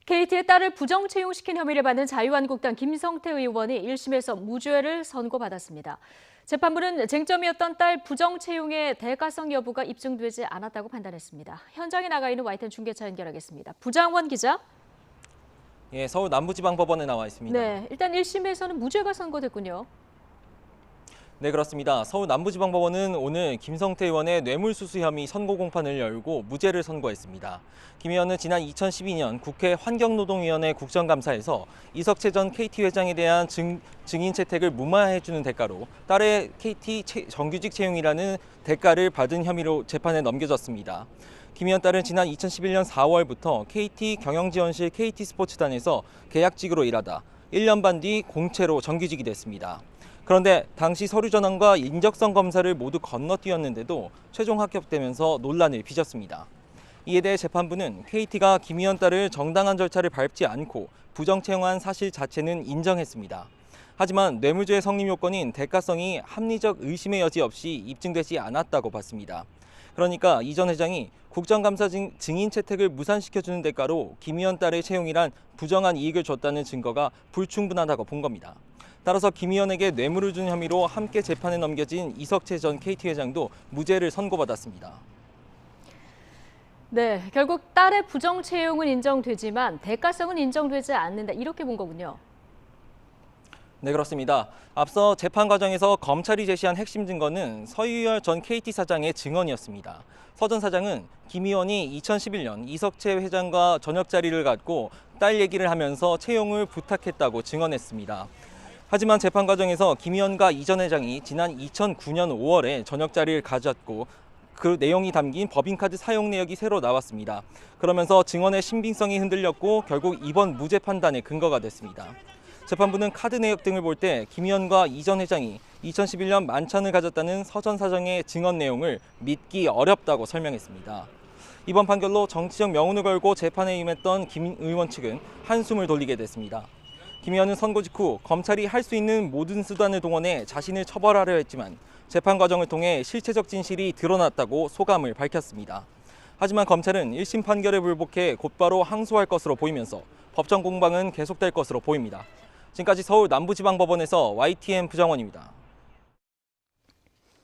KT의 딸을 부정 채용시킨 혐의를 받는 자유한국당 김성태 의원이 1심에서 무죄를 선고받았습니다. 재판부는 쟁점이었던 딸 부정 채용의 대가성 여부가 입증되지 않았다고 판단했습니다. 현장에 나가 있는 YTN 중계차 연결하겠습니다. 부장원 기자. 예, 서울 남부지방법원에 나와 있습니다. 네, 일단 1심에서는 무죄가 선고됐군요. 네, 그렇습니다. 서울 남부지방법원은 오늘 김성태 의원의 뇌물수수 혐의 선고 공판을 열고 무죄를 선고했습니다. 김 의원은 지난 2012년 국회 환경노동위원회 국정감사에서 이석채 전 KT 회장에 대한 증인 채택을 무마해주는 대가로 딸의 KT 정규직 채용이라는 대가를 받은 혐의로 재판에 넘겨졌습니다. 김 의원 딸은 지난 2011년 4월부터 KT 경영지원실 KT스포츠단에서 계약직으로 일하다 1년 반 뒤 공채로 정규직이 됐습니다. 그런데 당시 서류 전환과 인적성 검사를 모두 건너뛰었는데도 최종 합격되면서 논란을 빚었습니다. 이에 대해 재판부는 KT가 김 의원 딸을 정당한 절차를 밟지 않고 부정 채용한 사실 자체는 인정했습니다. 하지만 뇌물죄의 성립 요건인 대가성이 합리적 의심의 여지 없이 입증되지 않았다고 봤습니다. 그러니까 이 전 회장이 국정감사 증인 채택을 무산시켜주는 대가로 김 의원 딸의 채용이란 부정한 이익을 줬다는 증거가 불충분하다고 본 겁니다. 따라서 김 의원에게 뇌물을 준 혐의로 함께 재판에 넘겨진 이석채 전 KT 회장도 무죄를 선고받았습니다. 네, 결국 딸의 부정 채용은 인정되지만 대가성은 인정되지 않는다, 이렇게 본 거군요. 네, 그렇습니다. 앞서 재판 과정에서 검찰이 제시한 핵심 증거는 서유열 전 KT 사장의 증언이었습니다. 서 전 사장은 김 의원이 2011년 이석채 회장과 저녁 자리를 갖고 딸 얘기를 하면서 채용을 부탁했다고 증언했습니다. 하지만 재판 과정에서 김 의원과 이 전 회장이 지난 2009년 5월에 저녁 자리를 가졌고 그 내용이 담긴 법인카드 사용 내역이 새로 나왔습니다. 그러면서 증언의 신빙성이 흔들렸고 결국 이번 무죄 판단의 근거가 됐습니다. 재판부는 카드 내역 등을 볼 때 김 의원과 이 전 회장이 2011년 만찬을 가졌다는 서 전 사장의 증언 내용을 믿기 어렵다고 설명했습니다. 이번 판결로 정치적 명운을 걸고 재판에 임했던 김 의원 측은 한숨을 돌리게 됐습니다. 김 의원은 선고 직후 검찰이 할 수 있는 모든 수단을 동원해 자신을 처벌하려 했지만 재판 과정을 통해 실체적 진실이 드러났다고 소감을 밝혔습니다. 하지만 검찰은 1심 판결에 불복해 곧바로 항소할 것으로 보이면서 법정 공방은 계속될 것으로 보입니다. 지금까지 서울 남부지방법원에서 YTN 부장원입니다.